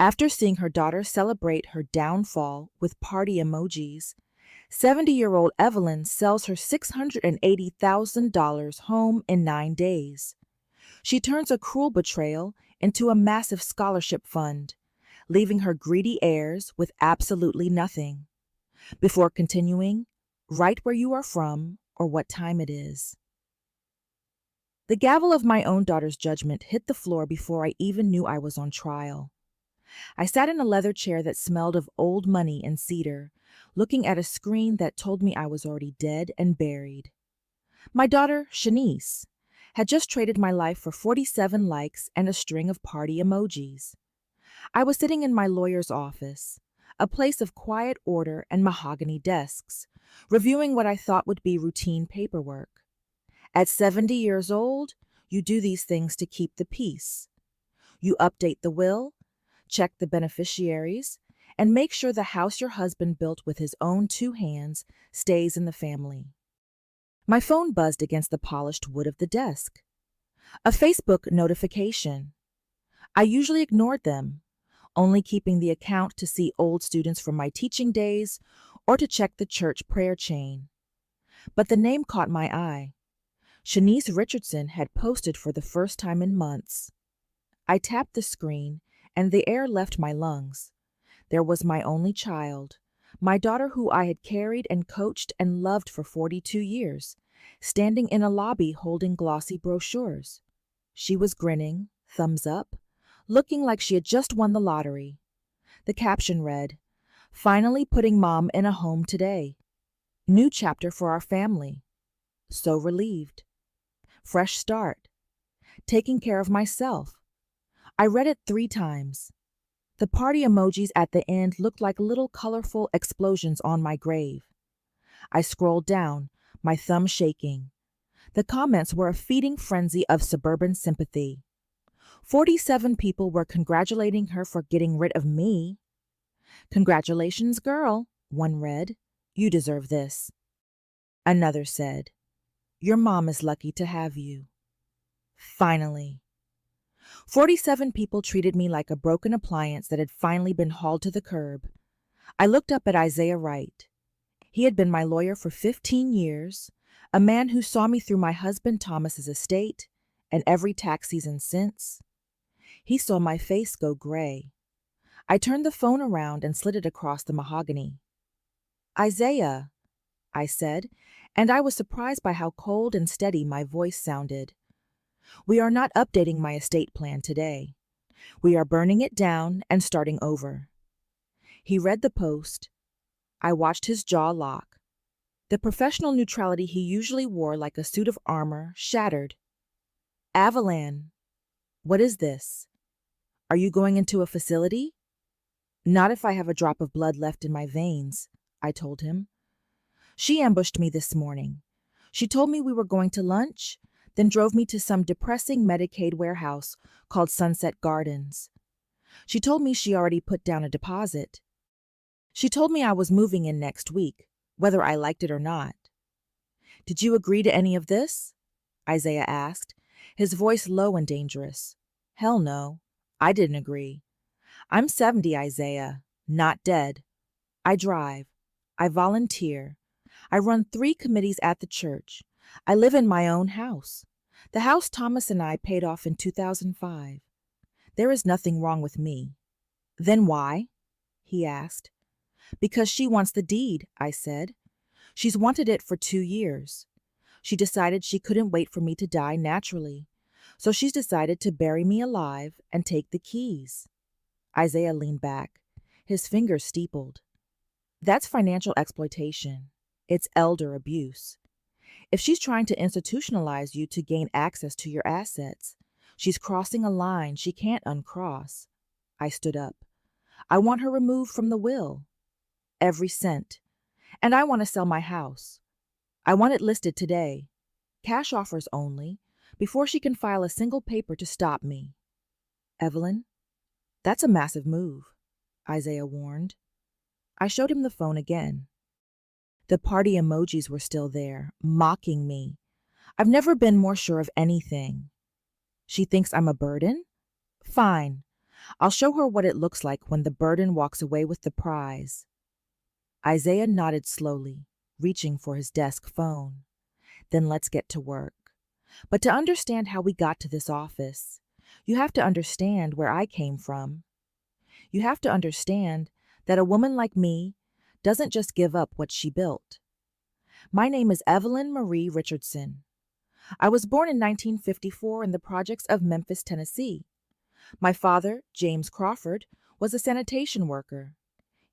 After seeing her daughter celebrate her downfall with party emojis, 70-year-old Evelyn sells her $680,000 home in 9 days. She turns a cruel betrayal into a massive scholarship fund, leaving her greedy heirs with absolutely nothing. Before continuing, write where you are from or what time it is. The gavel of my own daughter's judgment hit the floor before I even knew I was on trial. I sat in a leather chair that smelled of old money and cedar, looking at a screen that told me I was already dead and buried. My daughter, Shanice, had just traded my life for 47 likes and a string of party emojis. I was sitting in my lawyer's office, a place of quiet order and mahogany desks, reviewing what I thought would be routine paperwork. At 70 years old, you do these things to keep the peace. You update the will, check the beneficiaries, and make sure the house your husband built with his own 2 hands stays in the family. My phone buzzed against the polished wood of the desk. A Facebook notification. I usually ignored them, only keeping the account to see old students from my teaching days or to check the church prayer chain. But the name caught my eye. Shanice Richardson had posted for the first time in months. I tapped the screen, and the air left my lungs. There was my only child, my daughter who I had carried and coached and loved for 42 years, standing in a lobby holding glossy brochures. She was grinning, thumbs up, looking like she had just won the lottery. The caption read, "Finally putting Mom in a home today. New chapter for our family. So relieved. Fresh start. Taking care of myself." I read it 3 times. The party emojis at the end looked like little colorful explosions on my grave. I scrolled down, my thumb shaking. The comments were a feeding frenzy of suburban sympathy. 47 people were congratulating her for getting rid of me. "Congratulations, girl," one read. "You deserve this." Another said, "Your mom is lucky to have you." Finally. 47 people treated me like a broken appliance that had finally been hauled to the curb. I looked up at Isaiah Wright. He had been my lawyer for 15 years, a man who saw me through my husband Thomas's estate and every tax season since. He saw my face go gray. I turned the phone around and slid it across the mahogany. "Isaiah," I said, and I was surprised by how cold and steady my voice sounded. "We are not updating my estate plan today. We are burning it down and starting over." He read the post. I watched his jaw lock. The professional neutrality he usually wore like a suit of armor shattered. "Evelyn, what is this? Are you going into a facility?" "Not if I have a drop of blood left in my veins," I told him. "She ambushed me this morning. She told me we were going to lunch, then drove me to some depressing Medicaid warehouse called Sunset Gardens. She told me she already put down a deposit. She told me I was moving in next week, whether I liked it or not." "Did you agree to any of this?" Isaiah asked, his voice low and dangerous. "Hell no. I didn't agree. I'm 70, Isaiah, not dead. I drive. I volunteer. I run 3 committees at the church. I live in my own house. The house Thomas and I paid off in 2005. There is nothing wrong with me." "Then why?" he asked. "Because she wants the deed," I said. "She's wanted it for 2 years. She decided she couldn't wait for me to die naturally, so she's decided to bury me alive and take the keys." Isaiah leaned back, his fingers steepled. "That's financial exploitation. It's elder abuse. If she's trying to institutionalize you to gain access to your assets, she's crossing a line she can't uncross." I stood up. "I want her removed from the will. Every cent. And I want to sell my house. I want it listed today. Cash offers only, before she can file a single paper to stop me." "Evelyn, that's a massive move," Isaiah warned. I showed him the phone again. The party emojis were still there, mocking me. I've never been more sure of anything. "She thinks I'm a burden? Fine. I'll show her what it looks like when the burden walks away with the prize. Isaiah nodded slowly, reaching for his desk phone. Then let's get to work. But to understand how we got to this office, you have to understand where I came from. You have to understand that a woman like me doesn't just give up what she built. My name is Evelyn Marie Richardson. I was born in 1954 in the projects of Memphis, Tennessee. My father, James Crawford, was a sanitation worker.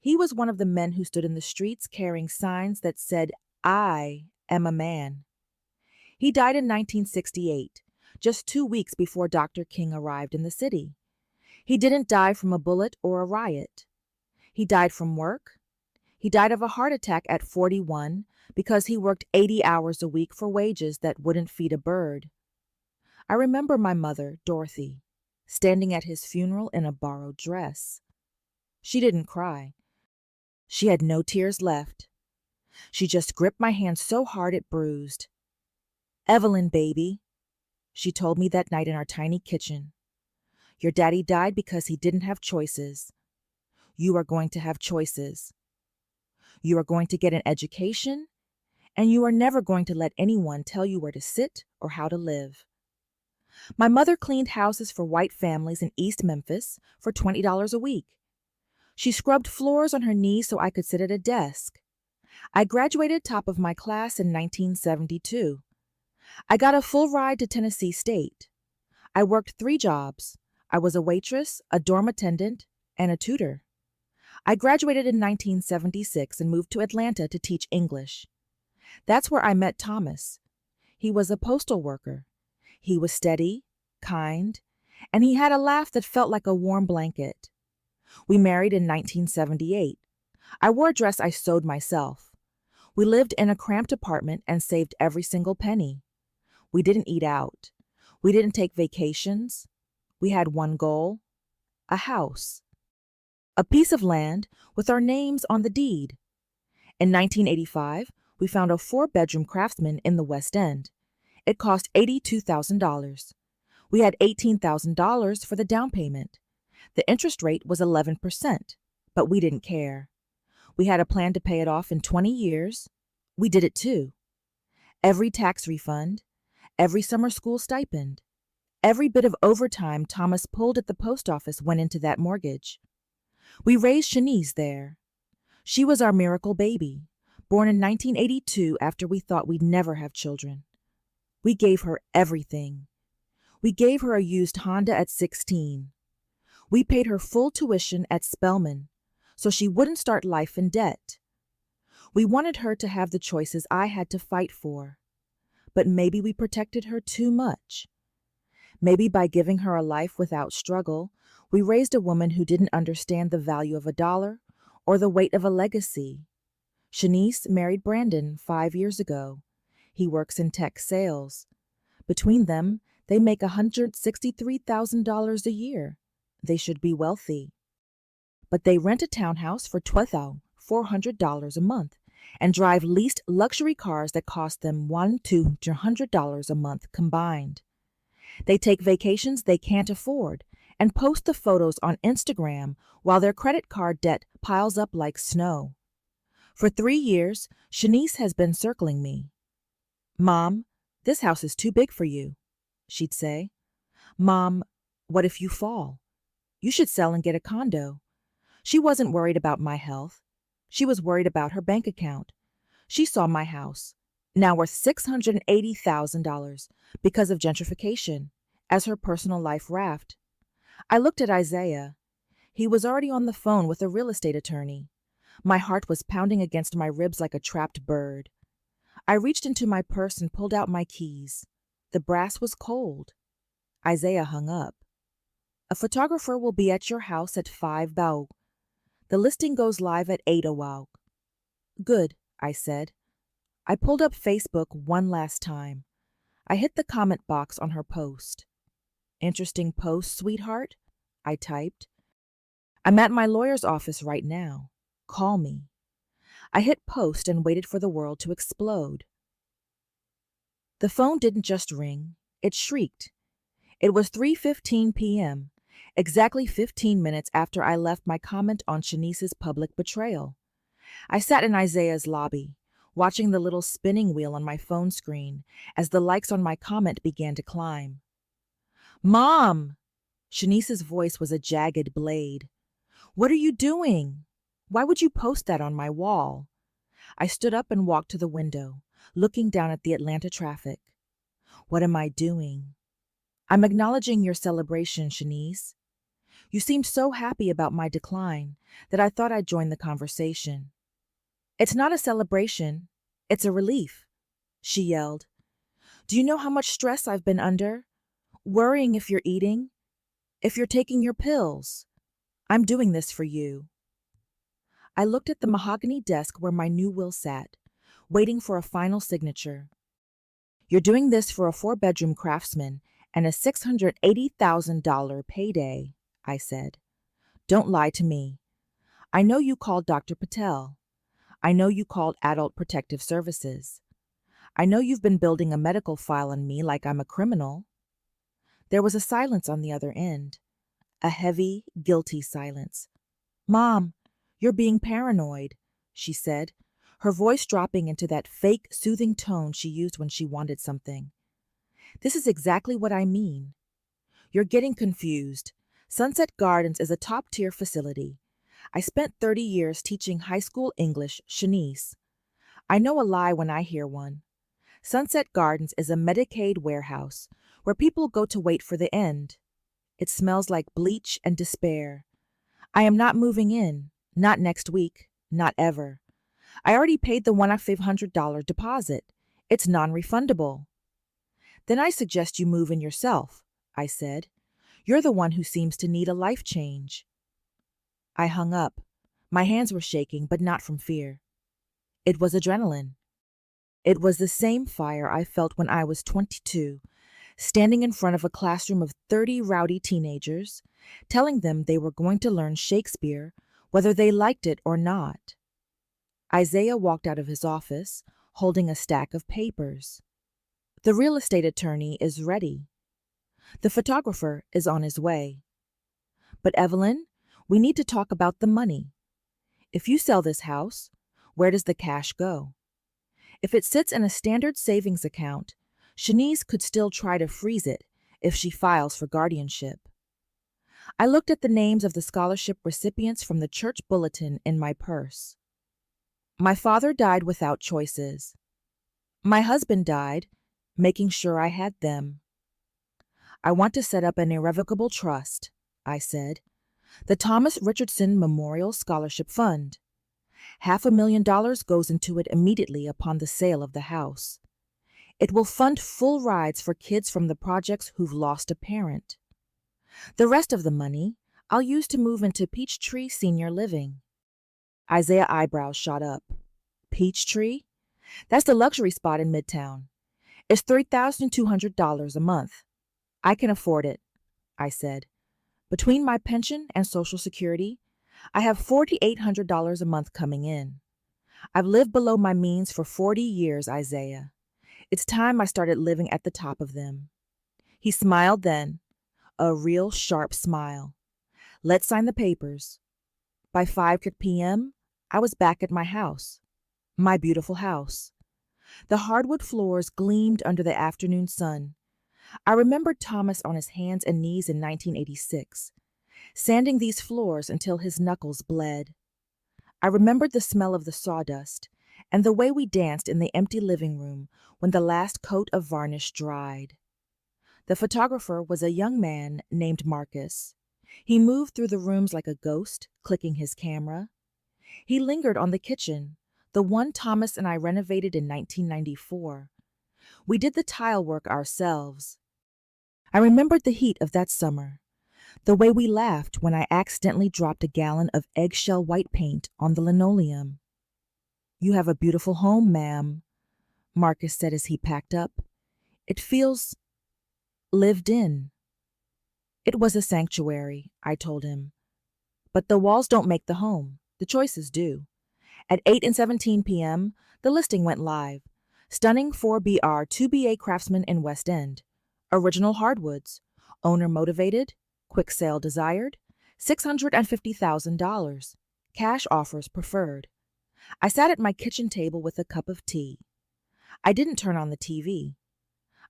He was one of the men who stood in the streets carrying signs that said, "I am a man." He died in 1968, just 2 weeks before Dr. King arrived in the city. He didn't die from a bullet or a riot. He died from work. He died of a heart attack at 41 because he worked 80 hours a week for wages that wouldn't feed a bird. I remember my mother, Dorothy, standing at his funeral in a borrowed dress. She didn't cry. She had no tears left. She just gripped my hand so hard it bruised. "Evelyn, baby," she told me that night in our tiny kitchen. "Your daddy died because he didn't have choices. You are going to have choices. You are going to get an education, and you are never going to let anyone tell you where to sit or how to live." My mother cleaned houses for white families in East Memphis for $20 a week. She scrubbed floors on her knees so I could sit at a desk. I graduated top of my class in 1972. I got a full ride to Tennessee State. I worked 3 jobs. I was a waitress, a dorm attendant, and a tutor. I graduated in 1976 and moved to Atlanta to teach English. That's where I met Thomas. He was a postal worker. He was steady, kind, and he had a laugh that felt like a warm blanket. We married in 1978. I wore a dress I sewed myself. We lived in a cramped apartment and saved every single penny. We didn't eat out. We didn't take vacations. We had one goal: a house. A piece of land with our names on the deed. In 1985, we found a 4-bedroom Craftsman in the West End. It cost $82,000. We had $18,000 for the down payment. The interest rate was 11%, but we didn't care. We had a plan to pay it off in 20 years. We did it too. Every tax refund, every summer school stipend, every bit of overtime Thomas pulled at the post office went into that mortgage. We raised Shanice there. She was our miracle baby, born in 1982 after we thought we'd never have children. We gave her everything. We gave her a used Honda at 16. We paid her full tuition at Spelman so she wouldn't start life in debt. We wanted her to have the choices I had to fight for. But maybe we protected her too much. Maybe by giving her a life without struggle, we raised a woman who didn't understand the value of a dollar or the weight of a legacy. Shanice married Brandon 5 years ago. He works in tech sales. Between them, they make $163,000 a year. They should be wealthy. But they rent a townhouse for $12,400 a month and drive leased luxury cars that cost them $100 to $200 a month combined. They take vacations they can't afford and post the photos on Instagram while their credit card debt piles up like snow. For 3 years, Shanice has been circling me. "Mom, this house is too big for you," she'd say. "Mom, what if you fall? You should sell and get a condo." She wasn't worried about my health. She was worried about her bank account. She saw my house, now worth $680,000 because of gentrification, as her personal life raft. I looked at Isaiah. He was already on the phone with a real estate attorney. My heart was pounding against my ribs like a trapped bird. I reached into my purse and pulled out my keys. The brass was cold. Isaiah hung up. "A photographer will be at your house at 5 Bauk. The listing goes live at 8 Bauk." "Good," I said. I pulled up Facebook one last time. I hit the comment box on her post. "Interesting post, sweetheart," I typed. "I'm at my lawyer's office right now. Call me." I hit post and waited for the world to explode. The phone didn't just ring, it shrieked. It was 3:15 p.m., exactly 15 minutes after I left my comment on Shanice's public betrayal. I sat in Isaiah's lobby, watching the little spinning wheel on my phone screen as the likes on my comment began to climb. Mom! Shanice's voice was a jagged blade. What are you doing? Why would you post that on my wall? I stood up and walked to the window, looking down at the Atlanta traffic. What am I doing? I'm acknowledging your celebration, Shanice. You seemed so happy about my decline that I thought I'd join the conversation. It's not a celebration, it's a relief, she yelled. Do you know how much stress I've been under? Worrying if you're eating, if you're taking your pills. I'm doing this for you. I looked at the mahogany desk where my new will sat, waiting for a final signature. You're doing this for a 4-bedroom craftsman and a $680,000 payday, I said. Don't lie to me. I know you called Dr. Patel. I know you called Adult Protective Services. I know you've been building a medical file on me like I'm a criminal. There was a silence on the other end, a heavy, guilty silence. Mom, you're being paranoid, she said, her voice dropping into that fake, soothing tone she used when she wanted something. This is exactly what I mean. You're getting confused. Sunset Gardens is a top-tier facility. I spent 30 years teaching high school English, Shanice. I know a lie when I hear one. Sunset Gardens is a Medicaid warehouse where people go to wait for the end. It smells like bleach and despair. I am not moving in, not next week, not ever. I already paid the $1,500 deposit. It's non-refundable. Then I suggest you move in yourself, I said. You're the one who seems to need a life change. I hung up. My hands were shaking, but not from fear. It was adrenaline. It was the same fire I felt when I was 22, standing in front of a classroom of 30 rowdy teenagers, telling them they were going to learn Shakespeare, whether they liked it or not. Isaiah walked out of his office, holding a stack of papers. The real estate attorney is ready. The photographer is on his way. But Evelyn, we need to talk about the money. If you sell this house, where does the cash go? If it sits in a standard savings account, Shanice could still try to freeze it if she files for guardianship. I looked at the names of the scholarship recipients from the church bulletin in my purse. My father died without choices. My husband died, making sure I had them. I want to set up an irrevocable trust, I said. The Thomas Richardson Memorial Scholarship Fund. $500,000 goes into it immediately upon the sale of the house. It will fund full rides for kids from the projects who've lost a parent. The rest of the money I'll use to move into Peachtree Senior Living. Isaiah's eyebrows shot up. Peachtree? That's the luxury spot in Midtown. It's $3,200 a month. I can afford it, I said. Between my pension and Social Security, I have $4,800 a month coming in. I've lived below my means for 40 years, Isaiah. It's time I started living at the top of them. He smiled then, a real sharp smile. Let's sign the papers. By 5 p.m., I was back at my house, my beautiful house. The hardwood floors gleamed under the afternoon sun. I remembered Thomas on his hands and knees in 1986, sanding these floors until his knuckles bled. I remembered the smell of the sawdust and the way we danced in the empty living room when the last coat of varnish dried. The photographer was a young man named Marcus. He moved through the rooms like a ghost, clicking his camera. He lingered on the kitchen, the one Thomas and I renovated in 1994. We did the tile work ourselves. I remembered the heat of that summer, the way we laughed when I accidentally dropped a gallon of eggshell white paint on the linoleum. You have a beautiful home, ma'am, Marcus said as he packed up. It feels lived in. It was a sanctuary, I told him. But the walls don't make the home. The choices do. At 8:17 p.m., the listing went live. Stunning 4BR 2BA craftsman in West End. Original hardwoods. Owner motivated? ? Quick sale desired, $650,000. Cash offers preferred. I sat at my kitchen table with a cup of tea. I didn't turn on the TV.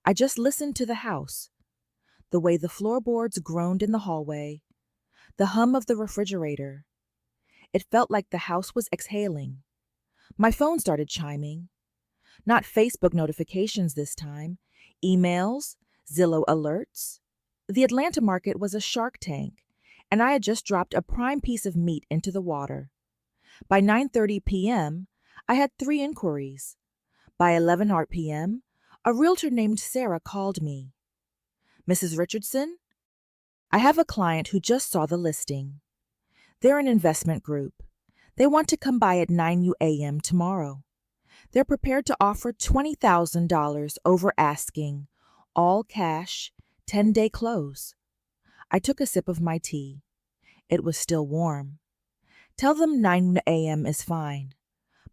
I just listened to the house. The way the floorboards groaned in the hallway, the hum of the refrigerator. It felt like the house was exhaling. My phone started chiming. Not Facebook notifications this time. Emails, Zillow alerts. The Atlanta market was a shark tank, and I had just dropped a prime piece of meat into the water. By 9:30 p.m., I had 3 inquiries. By 11 p.m., a realtor named Sarah called me. Mrs. Richardson, I have a client who just saw the listing. They're an investment group. They want to come by at 9 a.m. tomorrow. They're prepared to offer $20,000 over asking, all cash, 10-day close. I took a sip of my tea. It was still warm. Tell them 9 a.m. is fine,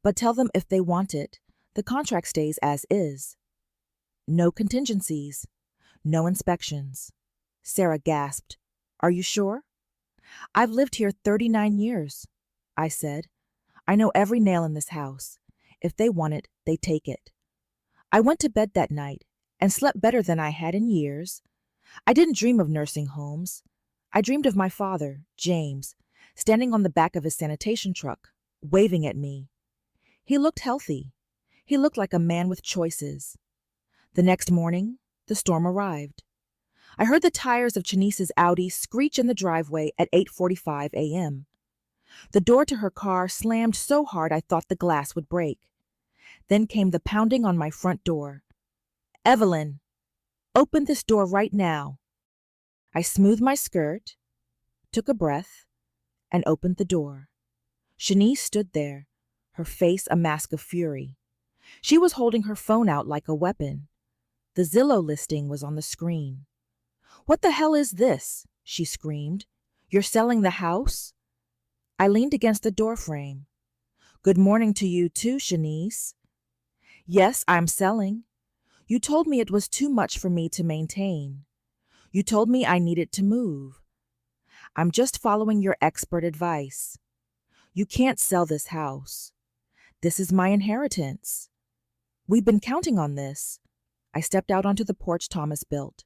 but tell them if they want it, the contract stays as is. No contingencies, no inspections. Sarah gasped. Are you sure? I've lived here 39 years, I said. I know every nail in this house. If they want it, they take it. I went to bed that night and slept better than I had in years. I didn't dream of nursing homes. I dreamed of my father, James, standing on the back of his sanitation truck, waving at me. He looked healthy. He looked like a man with choices. The next morning, the storm arrived. I heard the tires of Chanice's Audi screech in the driveway at 8:45 a.m. The door to her car slammed so hard I thought the glass would break. Then came the pounding on my front door. Evelyn, open this door right now. I smoothed my skirt, took a breath, and opened the door. Shanice stood there, her face a mask of fury. She was holding her phone out like a weapon. The Zillow listing was on the screen. What the hell is this? She screamed. You're selling the house? I leaned against the doorframe. Good morning to you too, Shanice. Yes, I'm selling. You told me it was too much for me to maintain. You told me I needed to move. I'm just following your expert advice. You can't sell this house. This is my inheritance. We've been counting on this. I stepped out onto the porch Thomas built.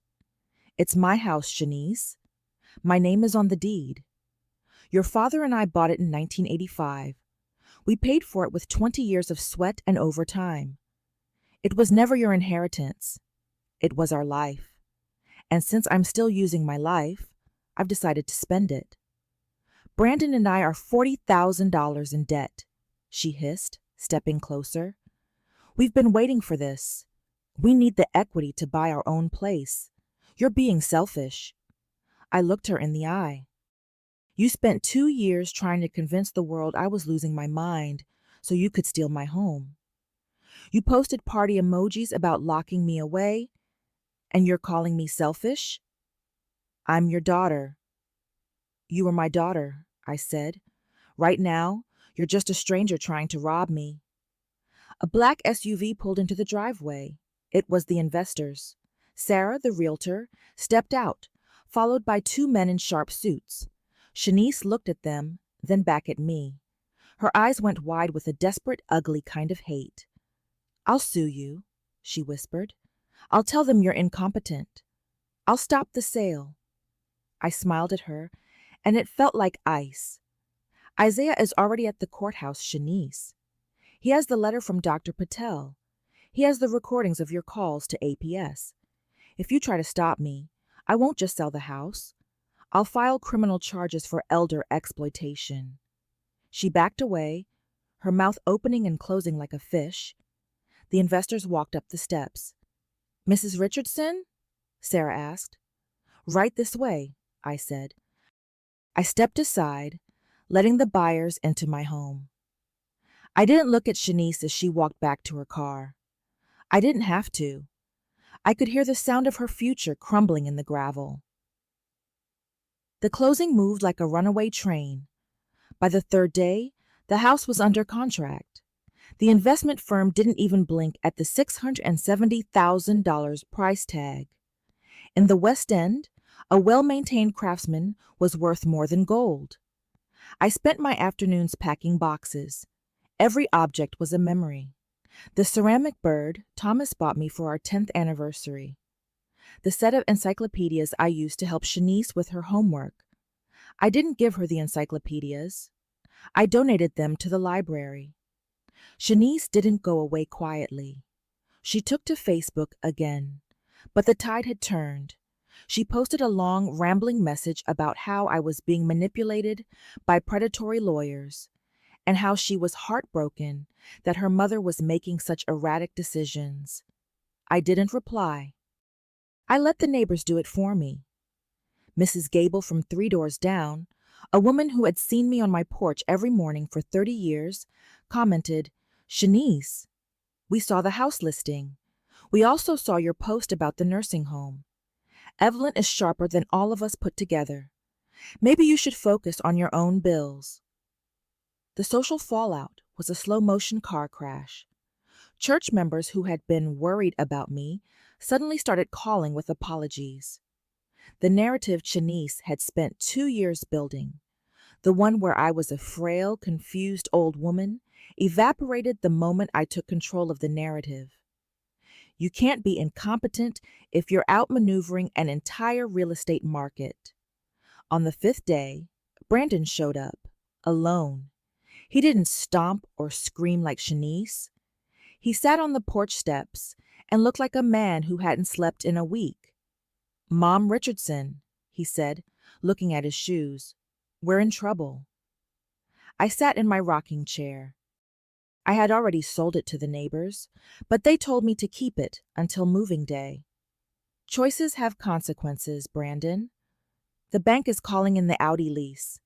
It's my house, Shanice. My name is on the deed. Your father and I bought it in 1985. We paid for it with 20 years of sweat and overtime. It was never your inheritance. It was our life. And since I'm still using my life, I've decided to spend it. Brandon and I are $40,000 in debt, she hissed, stepping closer. We've been waiting for this. We need the equity to buy our own place. You're being selfish. I looked her in the eye. You spent 2 years trying to convince the world I was losing my mind so you could steal my home. You posted party emojis about locking me away, and you're calling me selfish? I'm your daughter. You are my daughter, I said. Right now, you're just a stranger trying to rob me. A black SUV pulled into the driveway. It was the investors. Sarah, the realtor, stepped out, followed by 2 men in sharp suits. Shanice looked at them, then back at me. Her eyes went wide with a desperate, ugly kind of hate. I'll sue you, she whispered. I'll tell them you're incompetent. I'll stop the sale. I smiled at her, and it felt like ice. Isaiah is already at the courthouse, Shanice. He has the letter from Dr. Patel. He has the recordings of your calls to APS. If you try to stop me, I won't just sell the house. I'll file criminal charges for elder exploitation. She backed away, her mouth opening and closing like a fish. The investors walked up the steps. Mrs. Richardson? Sarah asked. Right this way, I said. I stepped aside, letting the buyers into my home. I didn't look at Shanice as she walked back to her car. I didn't have to. I could hear the sound of her future crumbling in the gravel. The closing moved like a runaway train. By the 3rd day, the house was under contract. The investment firm didn't even blink at the $670,000 price tag. In the West End, A well-maintained craftsman was worth more than gold. I spent my afternoons packing boxes. Every object was a memory. The ceramic bird Thomas bought me for our 10th anniversary. The set of encyclopedias I used to help Shanice with her homework. I didn't give her the encyclopedias. I donated them to the library. Shanice didn't go away quietly. She took to Facebook again, but the tide had turned. She posted a long, rambling message about how I was being manipulated by predatory lawyers and how she was heartbroken that her mother was making such erratic decisions. I didn't reply. I let the neighbors do it for me. Mrs. Gable from 3 doors down, a woman who had seen me on my porch every morning for 30 years, commented, "Shanice, we saw the house listing. We also saw your post about the nursing home. Evelyn is sharper than all of us put together. Maybe you should focus on your own bills." The social fallout was a slow-motion car crash. Church members who had been worried about me suddenly started calling with apologies. The narrative Shanice had spent 2 years building, the one where I was a frail, confused old woman, evaporated the moment I took control of the narrative. You can't be incompetent if you're outmaneuvering an entire real estate market. On the 5th day, Brandon showed up, alone. He didn't stomp or scream like Shanice. He sat on the porch steps and looked like a man who hadn't slept in a week. "Mom Richardson," he said, looking at his shoes. "We're in trouble." I sat in my rocking chair. I had already sold it to the neighbors, but they told me to keep it until moving day. "Choices have consequences, Brandon. The bank is calling in the Audi lease,"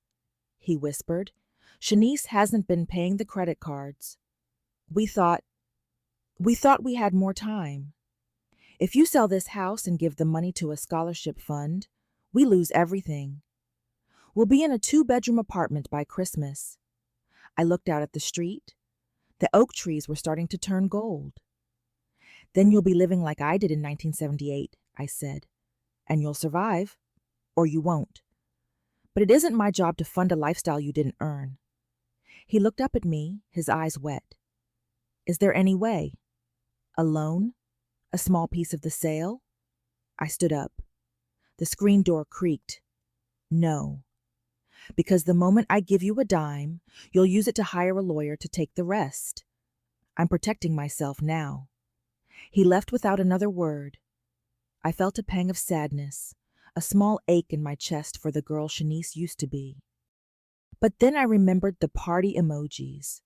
he whispered. "Shanice hasn't been paying the credit cards. We thought we had more time. If you sell this house and give the money to a scholarship fund, we lose everything. We'll be in a 2-bedroom apartment by Christmas." I looked out at the street. The oak trees were starting to turn gold. "Then you'll be living like I did in 1978, I said. "And you'll survive, or you won't. But it isn't my job to fund a lifestyle you didn't earn." He looked up at me, his eyes wet. "Is there any way? A loan? A small piece of the sale?" I stood up. The screen door creaked. "No. Because the moment I give you a dime, you'll use it to hire a lawyer to take the rest. I'm protecting myself now." He left without another word. I felt a pang of sadness, a small ache in my chest for the girl Shanice used to be. But then I remembered the party emojis.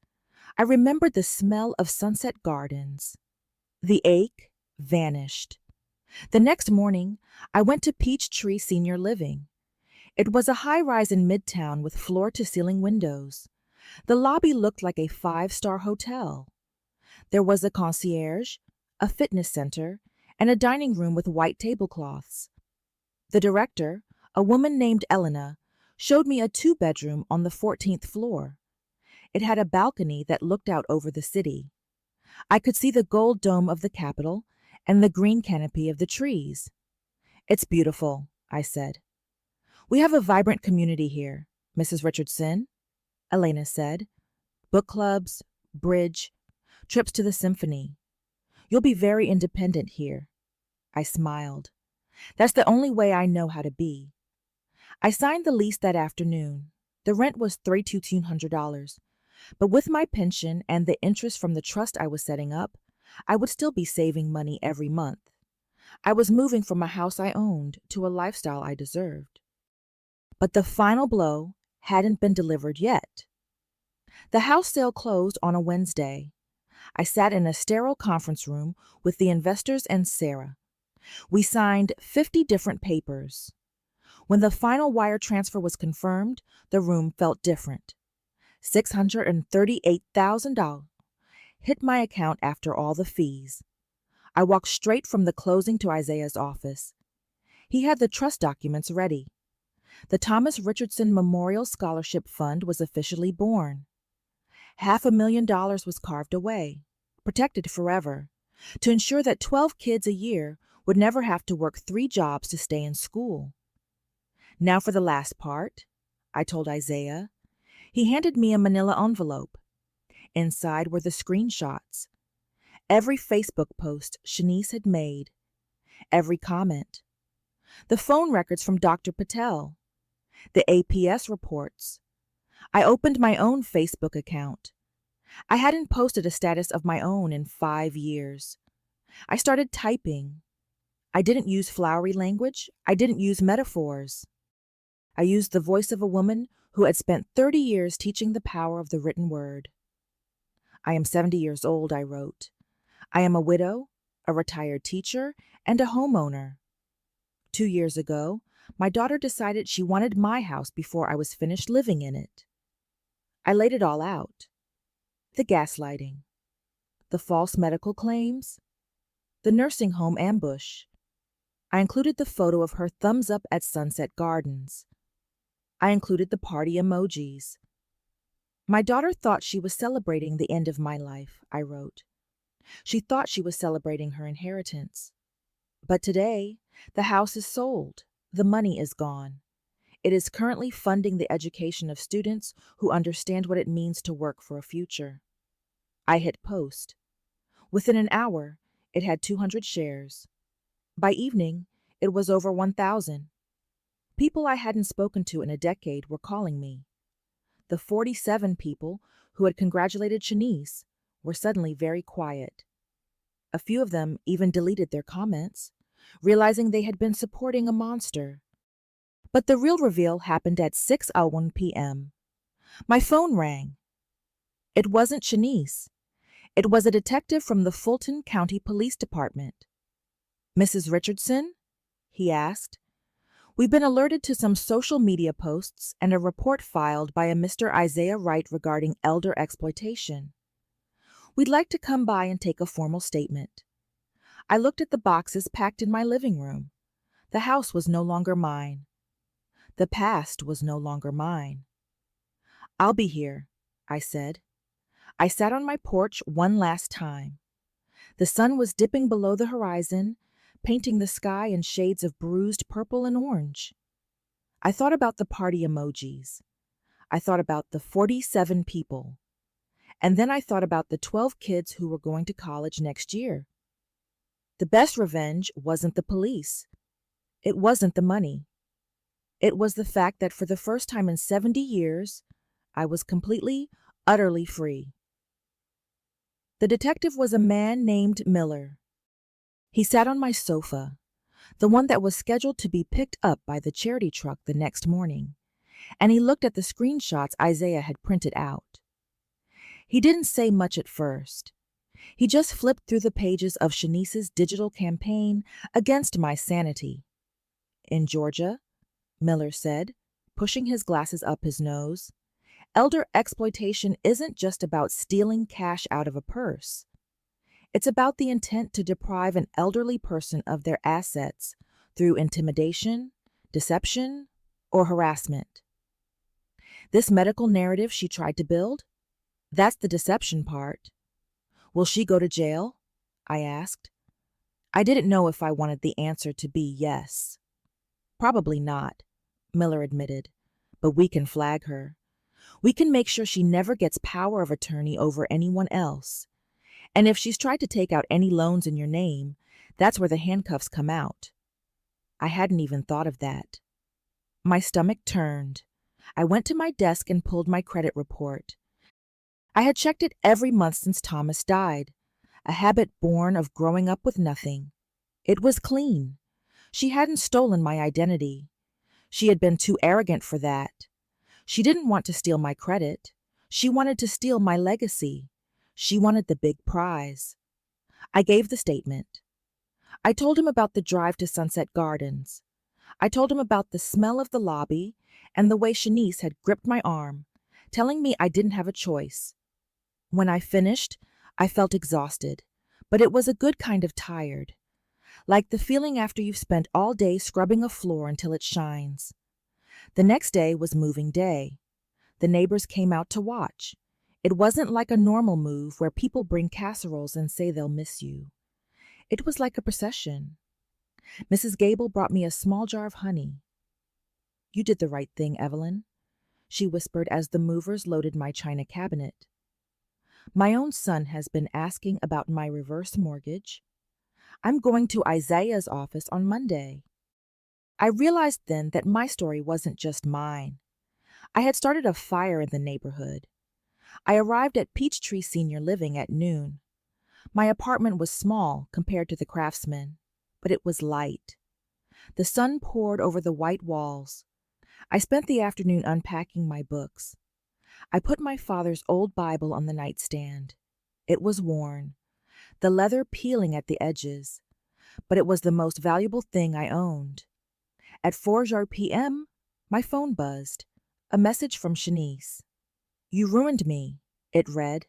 I remembered the smell of Sunset Gardens. The ache vanished. The next morning, I went to Peachtree Senior Living. It was a high-rise in Midtown with floor-to-ceiling windows. The lobby looked like a 5-star hotel. There was a concierge, a fitness center, and a dining room with white tablecloths. The director, a woman named Elena, showed me a 2-bedroom on the 14th floor. It had a balcony that looked out over the city. I could see the gold dome of the Capitol and the green canopy of the trees. "It's beautiful," I said. "We have a vibrant community here, Mrs. Richardson," Elena said. "Book clubs, bridge, trips to the symphony. You'll be very independent here." I smiled. That's the only way I know how to be. I signed the lease that afternoon. The rent was $3,200, but with my pension and the interest from the trust I was setting up, I would still be saving money every month. I was moving from a house I owned to a lifestyle I deserved. But the final blow hadn't been delivered yet. The house sale closed on a Wednesday. I sat in a sterile conference room with the investors and Sarah. We signed 50 different papers. When the final wire transfer was confirmed, the room felt different. $638,000 hit my account after all the fees. I walked straight from the closing to Isaiah's office. He had the trust documents ready. The Thomas Richardson Memorial Scholarship Fund was officially born. $500,000 was carved away, protected forever, to ensure that 12 kids a year would never have to work 3 jobs to stay in school. Now for the last part, I told Isaiah. He handed me a manila envelope. Inside were the screenshots. Every Facebook post Shanice had made. Every comment. The phone records from Dr. Patel. The APS reports. I opened my own Facebook account. I hadn't posted a status of my own in 5 years. I started typing. I didn't use flowery language. I didn't use metaphors. I used the voice of a woman who had spent 30 years teaching the power of the written word. I am 70 years old, I wrote. I am a widow, a retired teacher, and a homeowner. 2 years ago, my daughter decided she wanted my house before I was finished living in it. I laid it all out. The gaslighting, the false medical claims, the nursing home ambush. I included the photo of her thumbs up at Sunset Gardens. I included the party emojis. My daughter thought she was celebrating the end of my life, I wrote. She thought she was celebrating her inheritance. But today, the house is sold. The money is gone. It is currently funding the education of students who understand what it means to work for a future. I hit post. Within an hour, it had 200 shares. By evening, it was over 1,000. People I hadn't spoken to in a decade were calling me. The 47 people who had congratulated Shanice were suddenly very quiet. A few of them even deleted their comments, realizing they had been supporting a monster. But the real reveal happened at 6:01 p.m. My phone rang. It wasn't Shanice. It was a detective from the Fulton County Police Department. "Mrs. Richardson?" he asked. "We've been alerted to some social media posts and a report filed by a Mr. Isaiah Wright regarding elder exploitation. We'd like to come by and take a formal statement." I looked at the boxes packed in my living room. The house was no longer mine. The past was no longer mine. "I'll be here," I said. I sat on my porch one last time. The sun was dipping below the horizon, painting the sky in shades of bruised purple and orange. I thought about the party emojis. I thought about the 47 people. And then I thought about the 12 kids who were going to college next year. The best revenge wasn't the police. It wasn't the money. It was the fact that for the first time in 70 years, I was completely, utterly free. The detective was a man named Miller. He sat on my sofa, the one that was scheduled to be picked up by the charity truck the next morning, and he looked at the screenshots Isaiah had printed out. He didn't say much at first. He just flipped through the pages of Shanice's digital campaign against my sanity. "In Georgia," Miller said, pushing his glasses up his nose, "elder exploitation isn't just about stealing cash out of a purse. It's about the intent to deprive an elderly person of their assets through intimidation, deception, or harassment. This medical narrative she tried to build? That's the deception part. Will she go to jail?" I asked. I didn't know if I wanted the answer to be yes. "Probably not," Miller admitted, "but we can flag her. We can make sure she never gets power of attorney over anyone else. And if she's tried to take out any loans in your name, that's where the handcuffs come out." I hadn't even thought of that. My stomach turned. I went to my desk and pulled my credit report. I had checked it every month since Thomas died, a habit born of growing up with nothing. It was clean. She hadn't stolen my identity. She had been too arrogant for that. She didn't want to steal my credit. She wanted to steal my legacy. She wanted the big prize. I gave the statement. I told him about the drive to Sunset Gardens. I told him about the smell of the lobby and the way Shanice had gripped my arm, telling me I didn't have a choice. When I finished, I felt exhausted, but it was a good kind of tired, like the feeling after you've spent all day scrubbing a floor until it shines. The next day was moving day. The neighbors came out to watch. It wasn't like a normal move where people bring casseroles and say they'll miss you. It was like a procession. Mrs. Gable brought me a small jar of honey. You did the right thing, Evelyn, she whispered as the movers loaded my china cabinet. My own son has been asking about my reverse mortgage. I'm going to Isaiah's office on Monday. I realized then that my story wasn't just mine. I had started a fire in the neighborhood. I arrived at Peachtree Senior Living at noon. My apartment was small compared to the Craftsman, but it was light. The sun poured over the white walls. I spent the afternoon unpacking my books. I put my father's old Bible on the nightstand. It was worn, the leather peeling at the edges, but it was the most valuable thing I owned. At 4 p.m., my phone buzzed. A message from Shanice. "You ruined me," it read.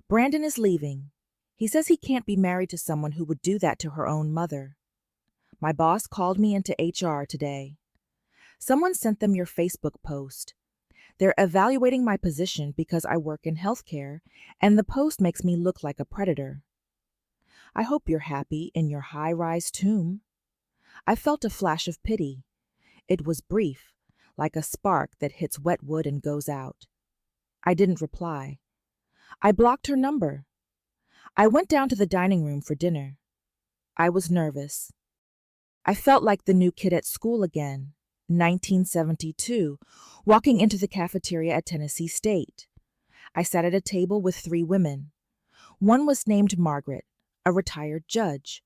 "Brandon is leaving. He says he can't be married to someone who would do that to her own mother. My boss called me into HR today. Someone sent them your Facebook post. They're evaluating my position because I work in healthcare, and the post makes me look like a predator. I hope you're happy in your high-rise tomb." I felt a flash of pity. It was brief, like a spark that hits wet wood and goes out. I didn't reply. I blocked her number. I went down to the dining room for dinner. I was nervous. I felt like the new kid at school again, 1972, walking into the cafeteria at Tennessee State. I sat at a table with 3 women. One was named Margaret, a retired judge.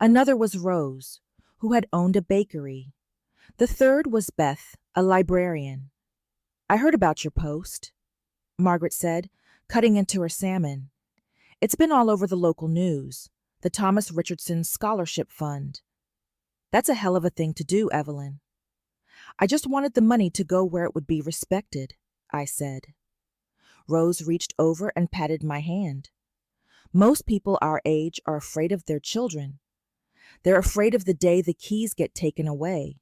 Another was Rose, who had owned a bakery. The third was Beth, a librarian. "I heard about your post," Margaret said, cutting into her salmon. "It's been all over the local news, the Thomas Richardson Scholarship Fund." "That's a hell of a thing to do, Evelyn." "I just wanted the money to go where it would be respected," I said. Rose reached over and patted my hand. "Most people our age are afraid of their children. They're afraid of the day the keys get taken away.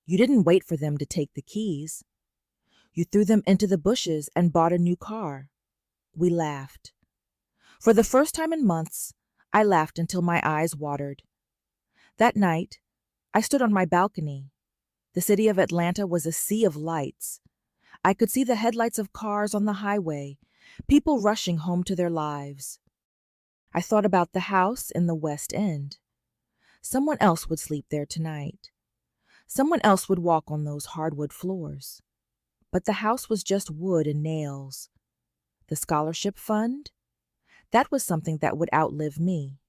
You didn't wait for them to take the keys. You threw them into the bushes and bought a new car." We laughed. For the first time in months, I laughed until my eyes watered. That night, I stood on my balcony. The city of Atlanta was a sea of lights. I could see the headlights of cars on the highway, people rushing home to their lives. I thought about the house in the West End. Someone else would sleep there tonight. Someone else would walk on those hardwood floors. But the house was just wood and nails. The scholarship fund? That was something that would outlive me.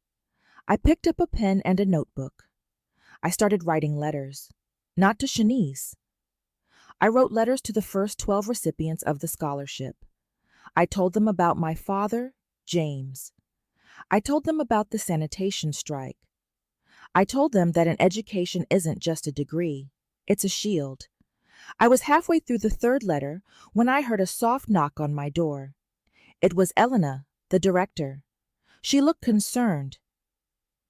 I picked up a pen and a notebook. I started writing letters. Not to Shanice. I wrote letters to the first 12 recipients of the scholarship. I told them about my father, James. I told them about the sanitation strike. I told them that an education isn't just a degree, it's a shield. I was halfway through the 3rd letter when I heard a soft knock on my door. It was Elena, the director. She looked concerned.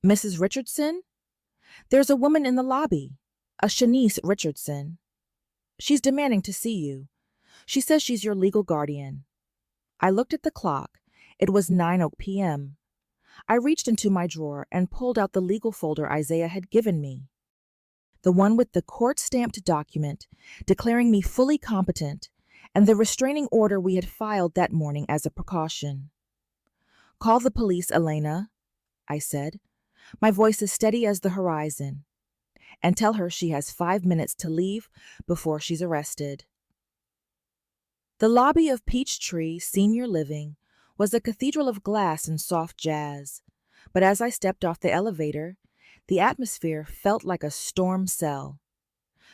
"Mrs. Richardson? There's a woman in the lobby, a Shanice Richardson. She's demanding to see you. She says she's your legal guardian." I looked at the clock. It was 9 p.m. I reached into my drawer and pulled out the legal folder Isaiah had given me. The one with the court-stamped document declaring me fully competent and the restraining order we had filed that morning as a precaution. "Call the police, Elena," I said, my voice as steady as the horizon, "and tell her she has 5 minutes to leave before she's arrested." The lobby of Peachtree Senior Living was a cathedral of glass and soft jazz, but as I stepped off the elevator, the atmosphere felt like a storm cell.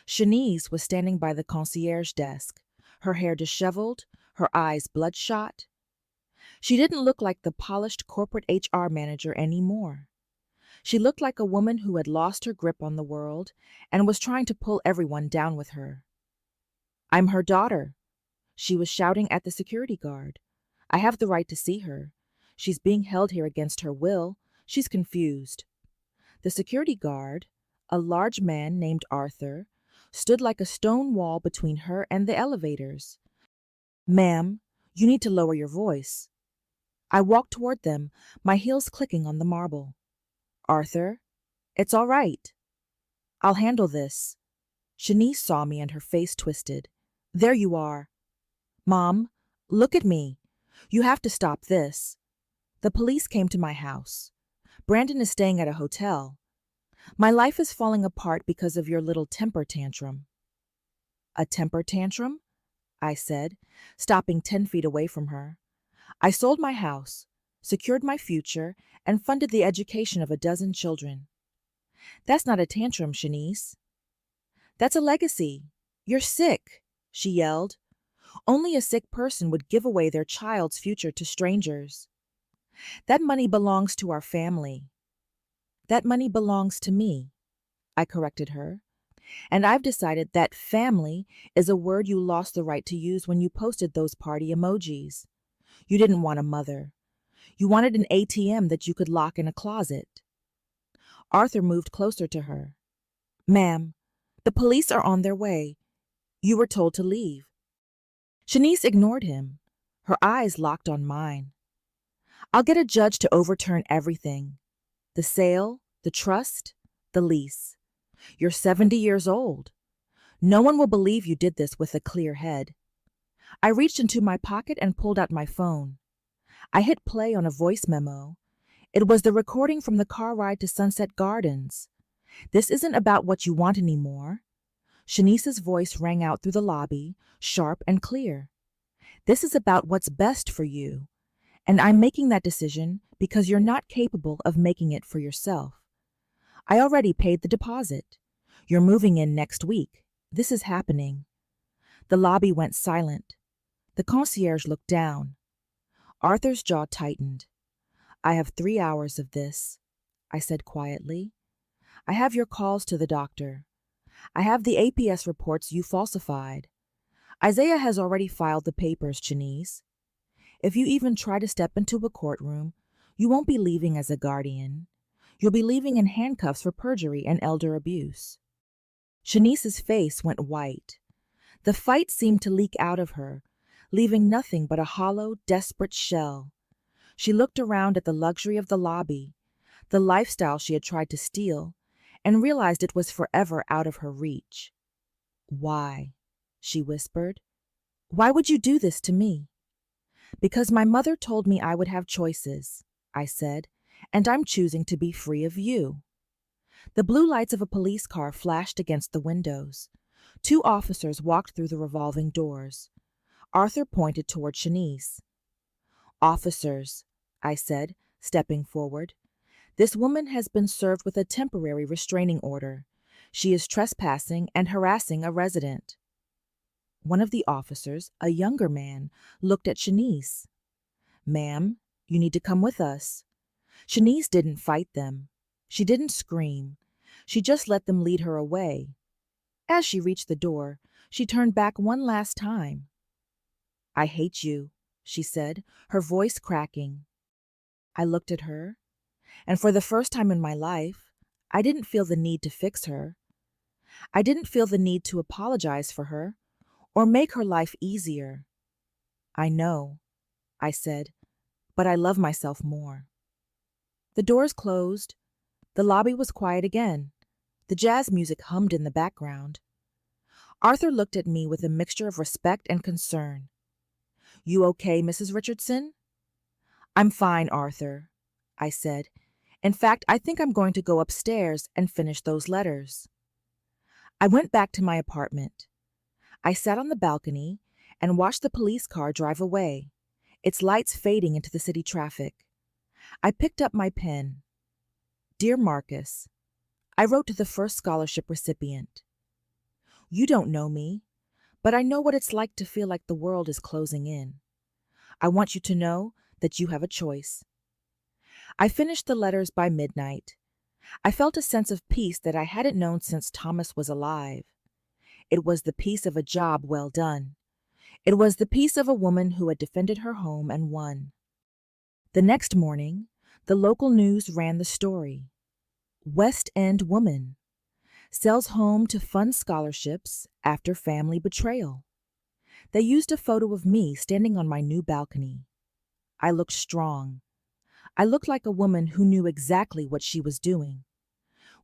Shanice was standing by the concierge desk, her hair disheveled, her eyes bloodshot. She didn't look like the polished corporate HR manager anymore. She looked like a woman who had lost her grip on the world and was trying to pull everyone down with her. "I'm her daughter," she was shouting at the security guard. "I have the right to see her. She's being held here against her will. She's confused." The security guard, a large man named Arthur, stood like a stone wall between her and the elevators. "Ma'am, you need to lower your voice." I walked toward them, my heels clicking on the marble. "Arthur, it's all right. I'll handle this." Shanice saw me and her face twisted. There you are. Mom, look at me. You have to stop this. The police came to my house. Brandon is staying at a hotel. My life is falling apart because of your little temper tantrum. A temper tantrum? I said, stopping 10 feet away from her. I sold my house, secured my future, and funded the education of a dozen children. That's not a tantrum, Shanice. That's a legacy. You're sick, she yelled. Only a sick person would give away their child's future to strangers. That money belongs to our family. That money belongs to me, I corrected her. And I've decided that family is a word you lost the right to use when you posted those party emojis. You didn't want a mother. You wanted an ATM that you could lock in a closet. Arthur moved closer to her. Ma'am, the police are on their way. You were told to leave. Shanice ignored him. Her eyes locked on mine. I'll get a judge to overturn everything. The sale, the trust, the lease. You're 70 years old. No one will believe you did this with a clear head. I reached into my pocket and pulled out my phone. I hit play on a voice memo. It was the recording from the car ride to Sunset Gardens. This isn't about what you want anymore. Shanice's voice rang out through the lobby, sharp and clear. This is about what's best for you. And I'm making that decision because you're not capable of making it for yourself. I already paid the deposit. You're moving in next week. This is happening. The lobby went silent. The concierge looked down. Arthur's jaw tightened. I have 3 hours of this, I said quietly. I have your calls to the doctor. I have the APS reports you falsified. Isaiah has already filed the papers, Shanice. If you even try to step into a courtroom, you won't be leaving as a guardian. You'll be leaving in handcuffs for perjury and elder abuse. Shanice's face went white. The fight seemed to leak out of her, leaving nothing but a hollow, desperate shell. She looked around at the luxury of the lobby, the lifestyle she had tried to steal, and realized it was forever out of her reach. Why? She whispered. Why would you do this to me? Because my mother told me I would have choices, I said, and I'm choosing to be free of you. The blue lights of a police car flashed against the windows. 2 officers walked through the revolving doors. Arthur pointed toward Shanice. Officers, I said, stepping forward. This woman has been served with a temporary restraining order. She is trespassing and harassing a resident. One of the officers, a younger man, looked at Shanice. Ma'am, you need to come with us. Shanice didn't fight them. She didn't scream. She just let them lead her away. As she reached the door, she turned back one last time. I hate you, she said, her voice cracking. I looked at her, and for the first time in my life, I didn't feel the need to fix her. I didn't feel the need to apologize for her or make her life easier. I know, I said, but I love myself more. The doors closed. The lobby was quiet again. The jazz music hummed in the background. Arthur looked at me with a mixture of respect and concern. You okay, Mrs. Richardson? I'm fine, Arthur, I said. In fact, I think I'm going to go upstairs and finish those letters. I went back to my apartment. I sat on the balcony and watched the police car drive away, its lights fading into the city traffic. I picked up my pen. Dear Marcus, I wrote to the first scholarship recipient. You don't know me, but I know what it's like to feel like the world is closing in. I want you to know that you have a choice. I finished the letters by midnight. I felt a sense of peace that I hadn't known since Thomas was alive. It was the peace of a job well done. It was the peace of a woman who had defended her home and won. The next morning, the local news ran the story. West End woman sells home to fund scholarships after family betrayal. They used a photo of me standing on my new balcony. I looked strong. I looked like a woman who knew exactly what she was doing.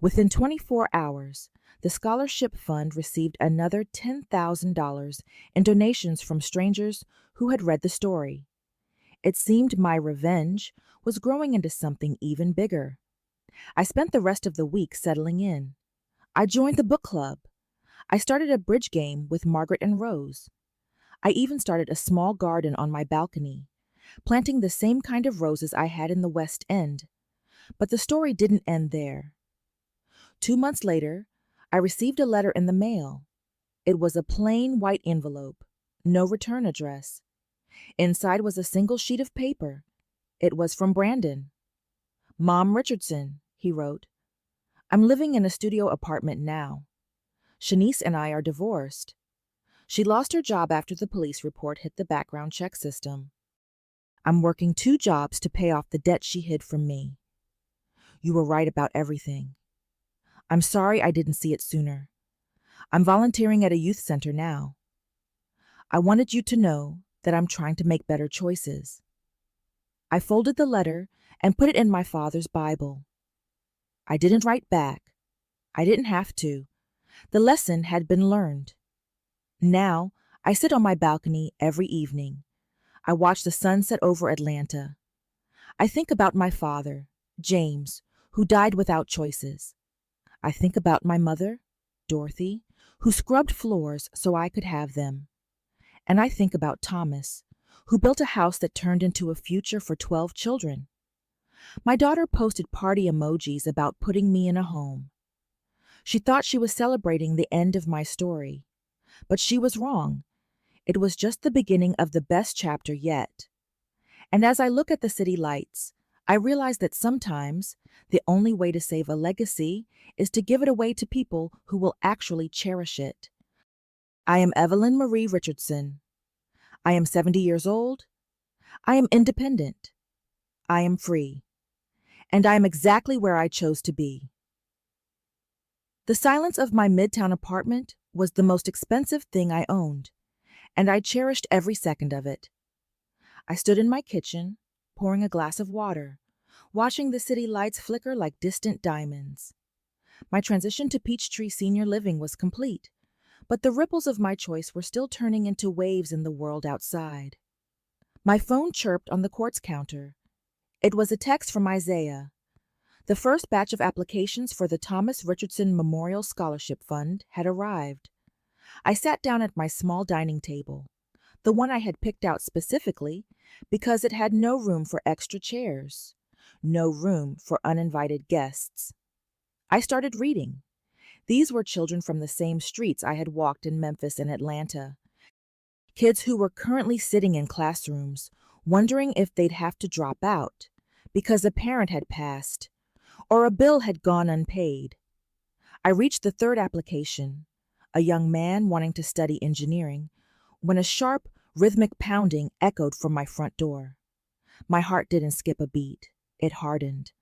Within 24 hours, the scholarship fund received another $10,000 in donations from strangers who had read the story. It seemed my revenge was growing into something even bigger. I spent the rest of the week settling in. I joined the book club. I started a bridge game with Margaret and Rose. I even started a small garden on my balcony, planting the same kind of roses I had in the West End. But the story didn't end there. 2 months later, I received a letter in the mail. It was a plain white envelope, no return address. Inside was a single sheet of paper. It was from Brandon. "Mom Richardson," he wrote. "I'm living in a studio apartment now. Shanice and I are divorced. She lost her job after the police report hit the background check system. I'm working 2 jobs to pay off the debt she hid from me. You were right about everything. I'm sorry I didn't see it sooner. I'm volunteering at a youth center now. I wanted you to know that I'm trying to make better choices." I folded the letter and put it in my father's Bible. I didn't write back. I didn't have to. The lesson had been learned. Now, I sit on my balcony every evening. I watch the sun set over Atlanta. I think about my father, James, who died without choices. I think about my mother, Dorothy, who scrubbed floors so I could have them. And I think about Thomas, who built a house that turned into a future for 12 children. My daughter posted party emojis about putting me in a home. She thought she was celebrating the end of my story, but she was wrong. It was just the beginning of the best chapter yet. And as I look at the city lights, I realize that sometimes the only way to save a legacy is to give it away to people who will actually cherish it. I am Evelyn Marie Richardson. I am 70 years old. I am independent. I am free. And I am exactly where I chose to be. The silence of my midtown apartment was the most expensive thing I owned, and I cherished every second of it. I stood in my kitchen, pouring a glass of water, watching the city lights flicker like distant diamonds. My transition to Peachtree Senior Living was complete, but the ripples of my choice were still turning into waves in the world outside. My phone chirped on the quartz counter. It was a text from Isaiah. The first batch of applications for the Thomas Richardson Memorial Scholarship Fund had arrived. I sat down at my small dining table, the one I had picked out specifically because it had no room for extra chairs, no room for uninvited guests. I started reading. These were children from the same streets I had walked in Memphis and Atlanta. Kids who were currently sitting in classrooms, wondering if they'd have to drop out because a parent had passed or a bill had gone unpaid. I reached the third application, a young man wanting to study engineering, when a sharp, rhythmic pounding echoed from my front door. My heart didn't skip a beat. It hardened.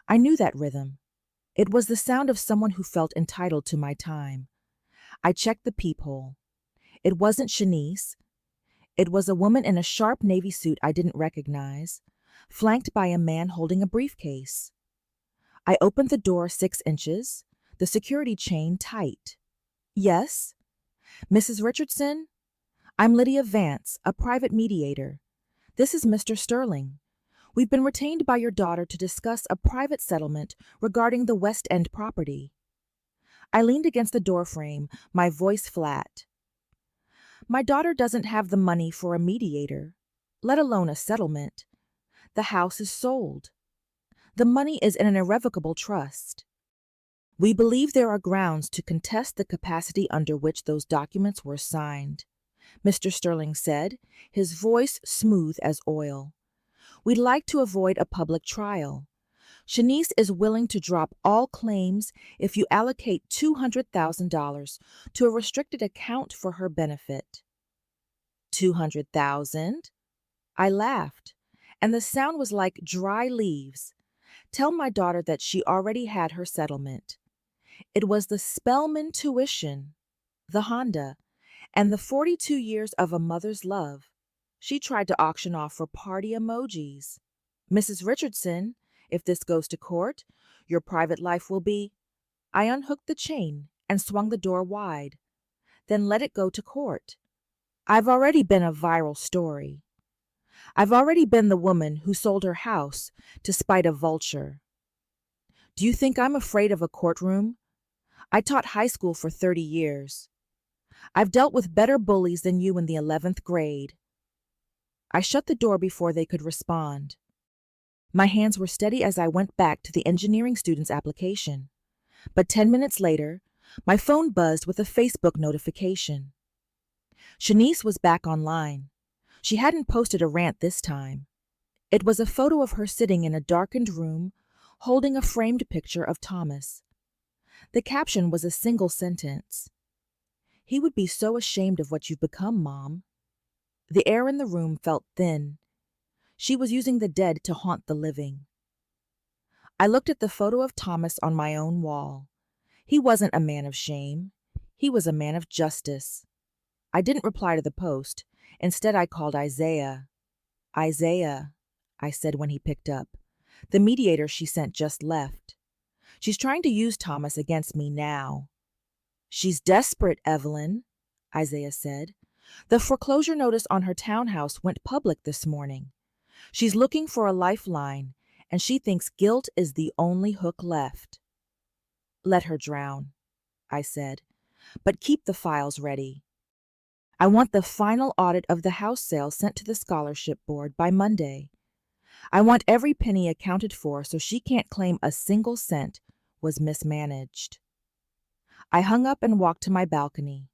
I knew that rhythm. It was the sound of someone who felt entitled to my time. I checked the peephole. It wasn't Shanice. It was a woman in a sharp navy suit I didn't recognize, flanked by a man holding a briefcase. I opened the door 6 inches, the security chain tight. "Yes?" "Mrs. Richardson? I'm Lydia Vance, a private mediator. This is Mr. Sterling. We've been retained by your daughter to discuss a private settlement regarding the West End property." I leaned against the doorframe, my voice flat. "My daughter doesn't have the money for a mediator, let alone a settlement. The house is sold. The money is in an irrevocable trust. We believe there are grounds to contest the capacity under which those documents were signed," Mr. Sterling said, his voice smooth as oil. "We'd like to avoid a public trial. Shanice is willing to drop all claims if you allocate $200,000 to a restricted account for her benefit." $200,000? I laughed, and the sound was like dry leaves. Tell my daughter that she already had her settlement. It was the Spellman tuition, the Honda, and the 42 years of a mother's love she tried to auction off for party emojis. "Mrs. Richardson, if this goes to court, your private life will be? I unhooked the chain and swung the door wide, then let it go to court. I've already been a viral story. I've already been the woman who sold her house to spite a vulture. Do you think I'm afraid of a courtroom? I taught high school for 30 years. I've dealt with better bullies than you in the 11th grade. I shut the door before they could respond. My hands were steady as I went back to the engineering student's application. But 10 minutes later, my phone buzzed with a Facebook notification. Shanice was back online. She hadn't posted a rant this time. It was a photo of her sitting in a darkened room, holding a framed picture of Thomas. The caption was a single sentence. "He would be so ashamed of what you've become, Mom." The air in the room felt thin. She was using the dead to haunt the living. I looked at the photo of Thomas on my own wall. He wasn't a man of shame. He was a man of justice. I didn't reply to the post. Instead, I called Isaiah. "Isaiah," I said when he picked up. "The mediator she sent just left. She's trying to use Thomas against me now." "She's desperate, Evelyn," Isaiah said. "The foreclosure notice on her townhouse went public this morning. She's looking for a lifeline, and she thinks guilt is the only hook left." "Let her drown," I said, "but keep the files ready. I want the final audit of the house sale sent to the scholarship board by Monday. I want every penny accounted for so she can't claim a single cent was mismanaged." I hung up and walked to my balcony.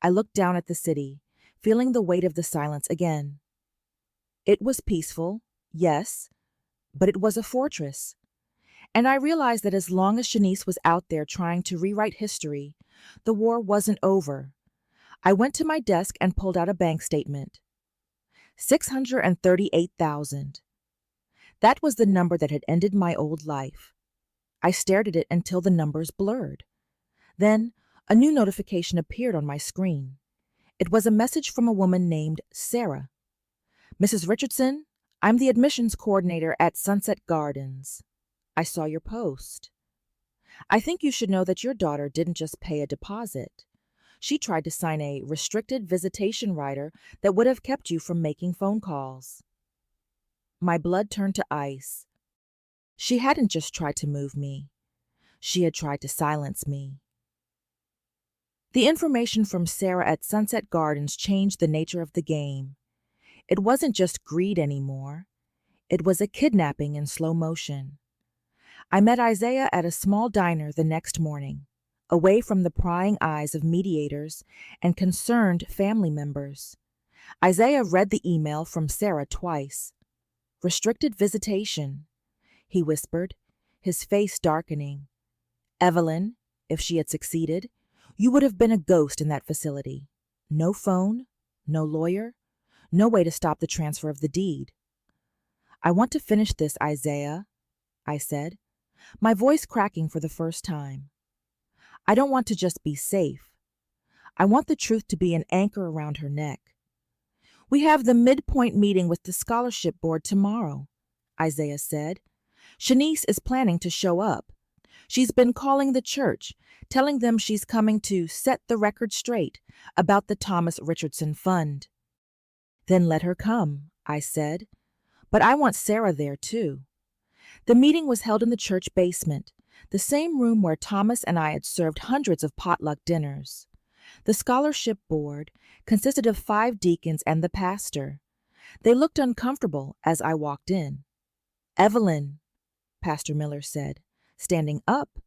I looked down at the city, feeling the weight of the silence again. It was peaceful, yes, but it was a fortress. And I realized that as long as Shanice was out there trying to rewrite history, the war wasn't over. I went to my desk and pulled out a bank statement. $638,000. That was the number that had ended my old life. I stared at it until the numbers blurred. Then, a new notification appeared on my screen. It was a message from a woman named Sarah. "Mrs. Richardson, I'm the admissions coordinator at Sunset Gardens. I saw your post. I think you should know that your daughter didn't just pay a deposit. She tried to sign a restricted visitation rider that would have kept you from making phone calls." My blood turned to ice. She hadn't just tried to move me. She had tried to silence me. The information from Sarah at Sunset Gardens changed the nature of the game. It wasn't just greed anymore. It was a kidnapping in slow motion. I met Isaiah at a small diner the next morning, away from the prying eyes of mediators and concerned family members. Isaiah read the email from Sarah twice. "Restricted visitation," he whispered, his face darkening. "Evelyn, if she had succeeded, you would have been a ghost in that facility. No phone, no lawyer, no way to stop the transfer of the deed." "I want to finish this, Isaiah," I said, my voice cracking for the first time. "I don't want to just be safe. I want the truth to be an anchor around her neck." "We have the midpoint meeting with the scholarship board tomorrow," Isaiah said. "Shanice is planning to show up. She's been calling the church, telling them she's coming to set the record straight about the Thomas Richardson Fund." "Then let her come," I said. "But I want Sarah there, too." The meeting was held in the church basement, the same room where Thomas and I had served hundreds of potluck dinners. The scholarship board consisted of 5 deacons and the pastor. They looked uncomfortable as I walked in. "Evelyn," Pastor Miller said, standing up,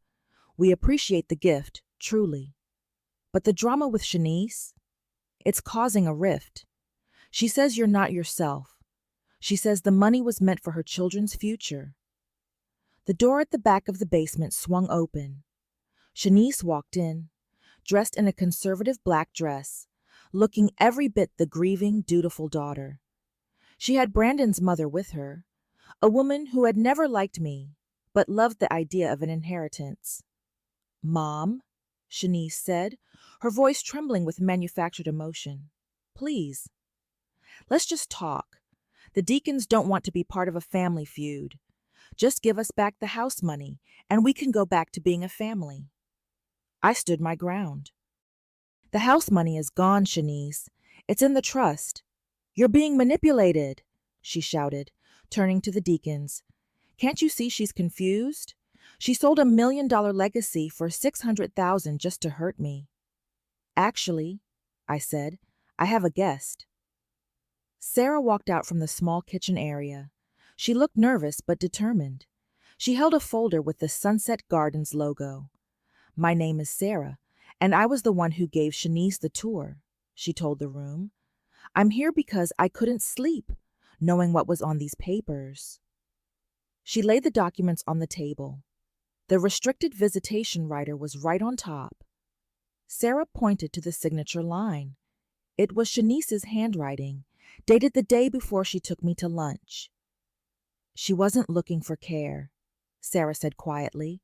"we appreciate the gift, truly. But the drama with Shanice, it's causing a rift. She says you're not yourself. She says the money was meant for her children's future." The door at the back of the basement swung open. Shanice walked in, dressed in a conservative black dress, looking every bit the grieving, dutiful daughter. She had Brandon's mother with her, a woman who had never liked me, but loved the idea of an inheritance. "Mom," Shanice said, her voice trembling with manufactured emotion, "please. Let's just talk. The deacons don't want to be part of a family feud. Just give us back the house money, and we can go back to being a family. I stood my ground. The house money is gone, Shanice. It's in the trust. You're being manipulated, she shouted, turning to the deacons. Can't you see she's confused? She sold $1 million legacy for $600,000 just to hurt me. Actually, I said, I have a guest. Sarah walked out from the small kitchen area. She looked nervous but determined. She held a folder with the Sunset Gardens logo. My name is Sarah, and I was the one who gave Shanice the tour, she told the room. I'm here because I couldn't sleep, knowing what was on these papers. She laid the documents on the table. The restricted visitation rider was right on top. Sarah pointed to the signature line. It was Shanice's handwriting, dated the day before she took me to lunch. She wasn't looking for care, Sarah said quietly.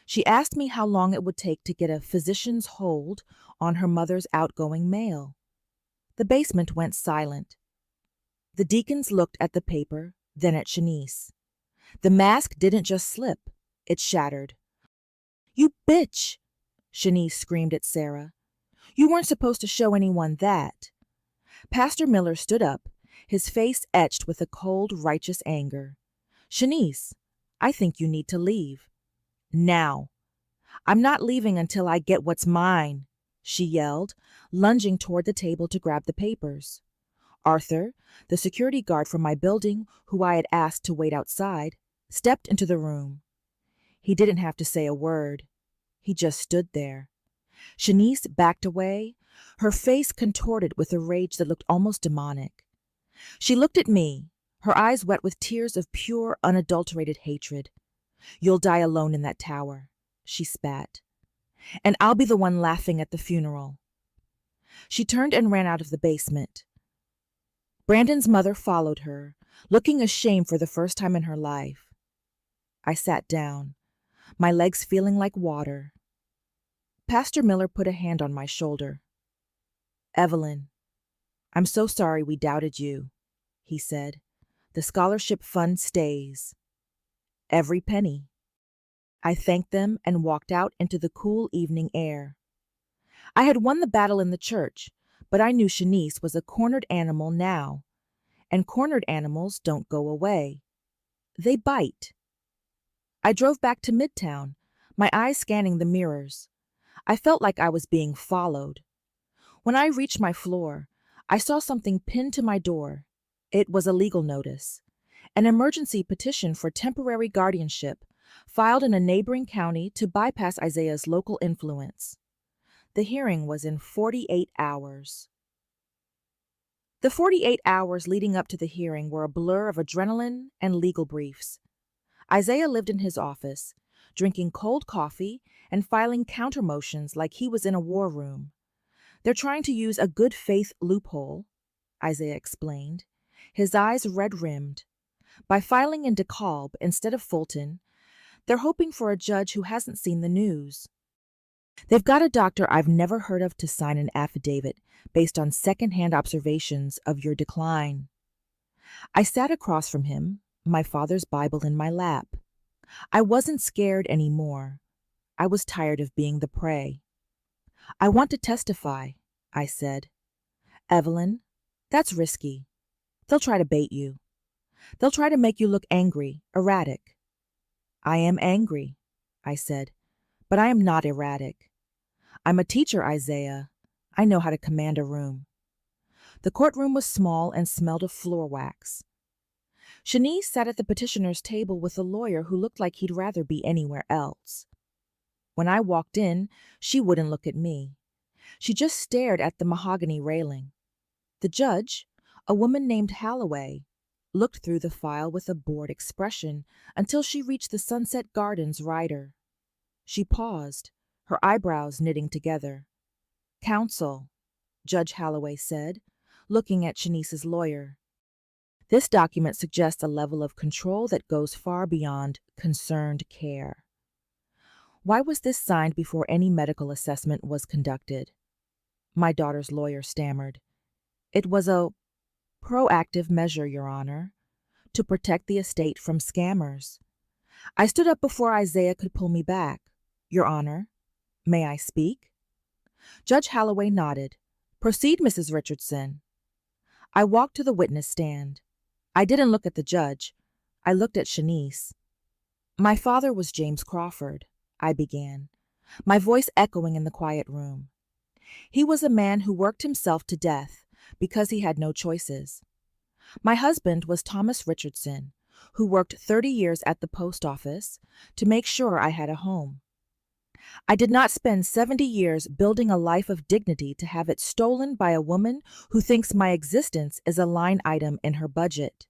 She asked me how long it would take to get a physician's hold on her mother's outgoing mail. The basement went silent. The deacons looked at the paper, then at Shanice. The mask didn't just slip, it shattered. You bitch! Shanice screamed at Sarah. You weren't supposed to show anyone that. Pastor Miller stood up, his face etched with a cold, righteous anger. Shanice, I think you need to leave. Now. I'm not leaving until I get what's mine, she yelled, lunging toward the table to grab the papers. Arthur, the security guard from my building, who I had asked to wait outside, stepped into the room. He didn't have to say a word. He just stood there. Shanice backed away, her face contorted with a rage that looked almost demonic. She looked at me, her eyes wet with tears of pure, unadulterated hatred. You'll die alone in that tower, she spat. And I'll be the one laughing at the funeral. She turned and ran out of the basement. Brandon's mother followed her, looking ashamed for the first time in her life. I sat down, my legs feeling like water. Pastor Miller put a hand on my shoulder. Evelyn, I'm so sorry we doubted you, he said. The scholarship fund stays. Every penny. I thanked them and walked out into the cool evening air. I had won the battle in the church, but I knew Shanice was a cornered animal now. And cornered animals don't go away. They bite. I drove back to Midtown, my eyes scanning the mirrors. I felt like I was being followed. When I reached my floor, I saw something pinned to my door. It was a legal notice, an emergency petition for temporary guardianship, filed in a neighboring county to bypass Isaiah's local influence. The hearing was in 48 hours. The 48 hours leading up to the hearing were a blur of adrenaline and legal briefs. Isaiah lived in his office, drinking cold coffee and filing counter motions like he was in a war room. They're trying to use a good faith loophole, Isaiah explained, his eyes red-rimmed. By filing in DeKalb instead of Fulton, they're hoping for a judge who hasn't seen the news. They've got a doctor I've never heard of to sign an affidavit based on second-hand observations of your decline. I sat across from him, my father's Bible in my lap. I wasn't scared anymore. I was tired of being the prey. I want to testify, I said. Evelyn, that's risky. They'll try to bait you. They'll try to make you look angry, erratic. I am angry, I said, but I am not erratic. I'm a teacher, Isaiah. I know how to command a room. The courtroom was small and smelled of floor wax. Shanice sat at the petitioner's table with a lawyer who looked like he'd rather be anywhere else. When I walked in, she wouldn't look at me. She just stared at the mahogany railing. The judge, a woman named Holloway, looked through the file with a bored expression until she reached the Sunset Gardens rider. She paused, her eyebrows knitting together. Counsel, Judge Holloway said, looking at Shanice's lawyer. This document suggests a level of control that goes far beyond concerned care. Why was this signed before any medical assessment was conducted? My daughter's lawyer stammered. It was a proactive measure, Your Honor, to protect the estate from scammers. I stood up before Isaiah could pull me back. Your Honor, may I speak? Judge Holloway nodded. Proceed, Mrs. Richardson. I walked to the witness stand. I didn't look at the judge. I looked at Shanice. My father was James Crawford, I began, my voice echoing in the quiet room. He was a man who worked himself to death because he had no choices. My husband was Thomas Richardson, who worked 30 years at the post office to make sure I had a home. I did not spend 70 years building a life of dignity to have it stolen by a woman who thinks my existence is a line item in her budget.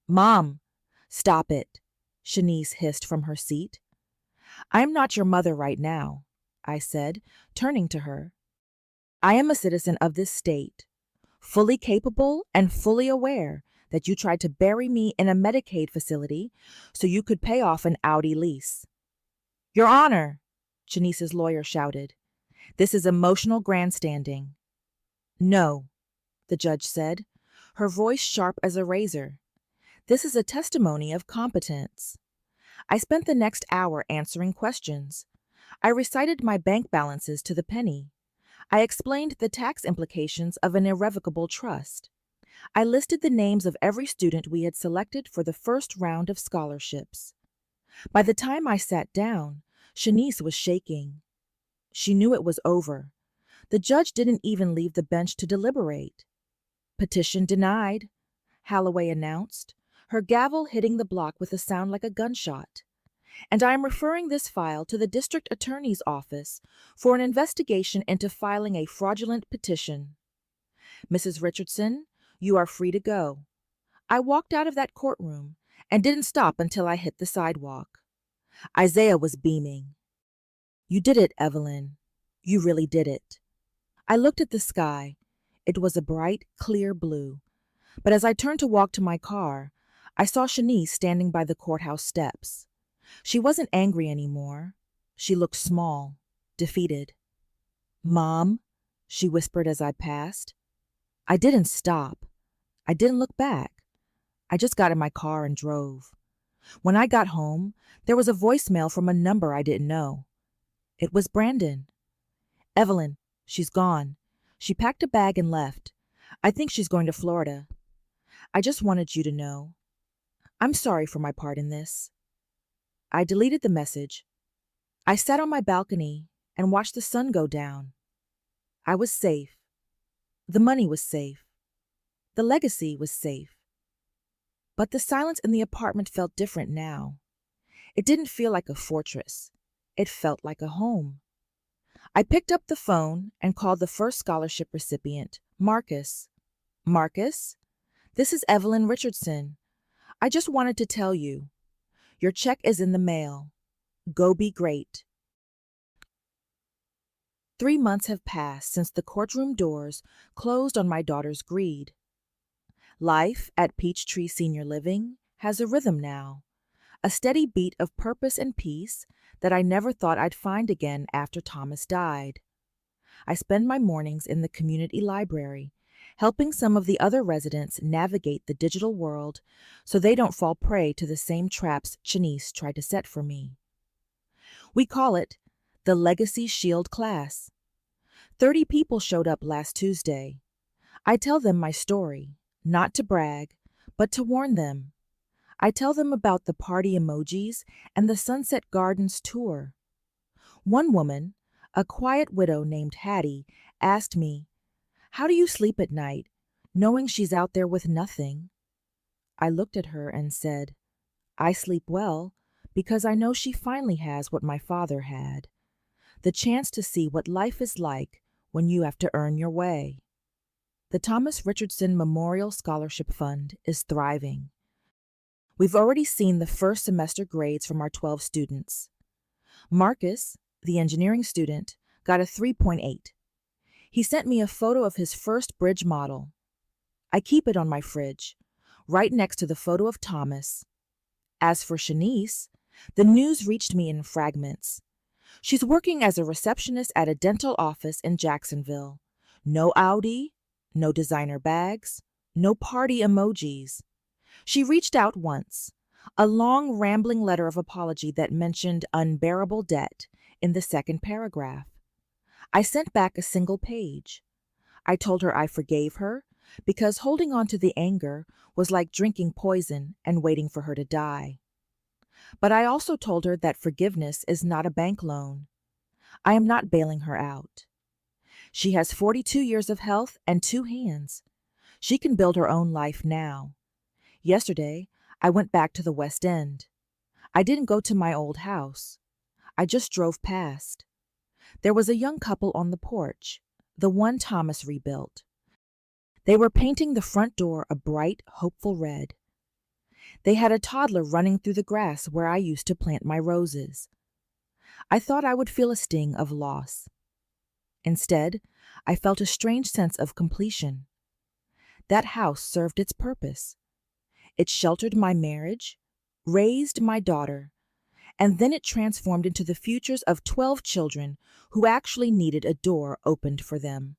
Mom, stop it, Shanice hissed from her seat. I'm not your mother right now, I said, turning to her. I am a citizen of this state, fully capable and fully aware that you tried to bury me in a Medicaid facility so you could pay off an Audi lease. Your Honor, Shanice's lawyer shouted, this is emotional grandstanding. No, the judge said, her voice sharp as a razor. This is a testimony of competence. I spent the next hour answering questions. I recited my bank balances to the penny. I explained the tax implications of an irrevocable trust. I listed the names of every student we had selected for the first round of scholarships. By the time I sat down, Shanice was shaking. She knew it was over. The judge didn't even leave the bench to deliberate. Petition denied, Holloway announced, her gavel hitting the block with a sound like a gunshot. And I am referring this file to the district attorney's office for an investigation into filing a fraudulent petition. Mrs. Richardson, you are free to go. I walked out of that courtroom and didn't stop until I hit the sidewalk. Isaiah was beaming. You did it, Evelyn. You really did it. I looked at the sky. It was a bright, clear blue. But as I turned to walk to my car, I saw Shanice standing by the courthouse steps. She wasn't angry anymore. She looked small, defeated. Mom, she whispered as I passed. I didn't stop. I didn't look back. I just got in my car and drove. When I got home, there was a voicemail from a number I didn't know. It was Brandon. Evelyn, she's gone. She packed a bag and left. I think she's going to Florida. I just wanted you to know. I'm sorry for my part in this. I deleted the message. I sat on my balcony and watched the sun go down. I was safe. The money was safe. The legacy was safe. But the silence in the apartment felt different now. It didn't feel like a fortress. It felt like a home. I picked up the phone and called the first scholarship recipient, Marcus. Marcus, this is Evelyn Richardson. I just wanted to tell you. Your check is in the mail. Go be great. 3 months have passed since the courtroom doors closed on my daughter's greed. Life at Peachtree Senior Living has a rhythm now, a steady beat of purpose and peace that I never thought I'd find again after Thomas died. I spend my mornings in the community library, helping some of the other residents navigate the digital world so they don't fall prey to the same traps Shanice tried to set for me. We call it the Legacy Shield class. 30 people showed up last Tuesday. I tell them my story, not to brag, but to warn them. I tell them about the party emojis and the Sunset Gardens tour. One woman, a quiet widow named Hattie, asked me, "How do you sleep at night, knowing she's out there with nothing?" I looked at her and said, "I sleep well because I know she finally has what my father had, the chance to see what life is like when you have to earn your way." The Thomas Richardson Memorial Scholarship Fund is thriving. We've already seen the first semester grades from our 12 students. Marcus, the engineering student, got a 3.8. He sent me a photo of his first bridge model. I keep it on my fridge, right next to the photo of Thomas. As for Shanice, the news reached me in fragments. She's working as a receptionist at a dental office in Jacksonville. No Audi, no designer bags, no party emojis. She reached out once, A long, rambling letter of apology that mentioned unbearable debt in the second paragraph. I sent back a single page. I told her I forgave her because holding on to the anger was like drinking poison and waiting for her to die. But I also told her that forgiveness is not a bank loan. I am not bailing her out. She has 42 years of health and 2 hands. She can build her own life now. Yesterday, I went back to the West End. I didn't go to my old house. I just drove past. There was a young couple on the porch, the one Thomas rebuilt. They were painting the front door a bright, hopeful red. They had a toddler running through the grass where I used to plant my roses. I thought I would feel a sting of loss. Instead, I felt a strange sense of completion. That house served its purpose. It sheltered my marriage, raised my daughter, and then it transformed into the futures of 12 children who actually needed a door opened for them.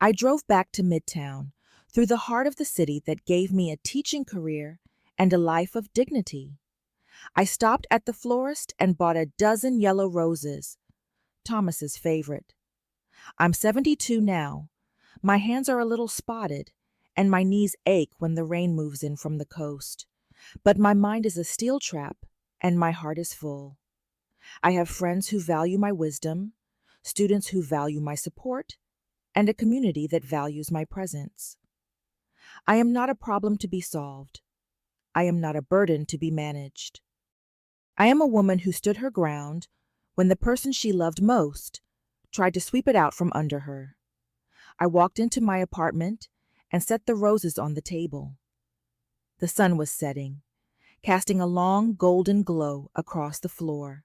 I drove back to Midtown, through the heart of the city that gave me a teaching career and a life of dignity. I stopped at the florist and bought a dozen yellow roses, Thomas's favorite. I'm 72 now. My hands are a little spotted, and my knees ache when the rain moves in from the coast. But my mind is a steel trap, and my heart is full. I have friends who value my wisdom, students who value my support, and a community that values my presence. I am not a problem to be solved. I am not a burden to be managed. I am a woman who stood her ground when the person she loved most tried to sweep it out from under her. I walked into my apartment and set the roses on the table. The sun was setting, casting a long golden glow across the floor.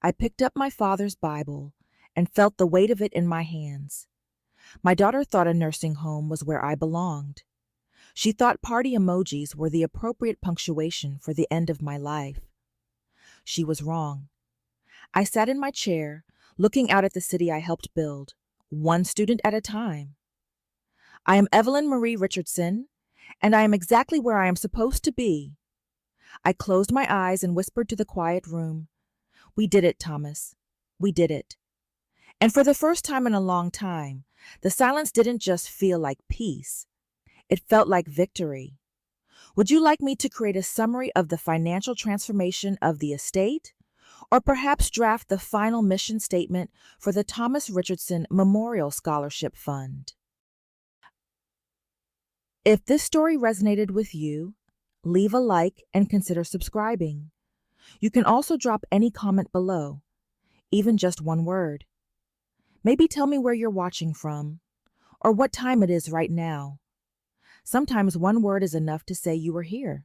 I picked up my father's Bible and felt the weight of it in my hands. My daughter thought a nursing home was where I belonged. She thought party emojis were the appropriate punctuation for the end of my life. She was wrong. I sat in my chair, looking out at the city I helped build, one student at a time. I am Evelyn Marie Richardson, and I am exactly where I am supposed to be. I closed my eyes and whispered to the quiet room, "We did it, Thomas. We did it." And for the first time in a long time, the silence didn't just feel like peace. It felt like victory. Would you like me to create a summary of the financial transformation of the estate? Or perhaps draft the final mission statement for the Thomas Richardson Memorial Scholarship Fund? If this story resonated with you, leave a like and consider subscribing. You can also drop any comment below, even just one word. Maybe tell me where you're watching from, or what time it is right now. Sometimes one word is enough to say you were here.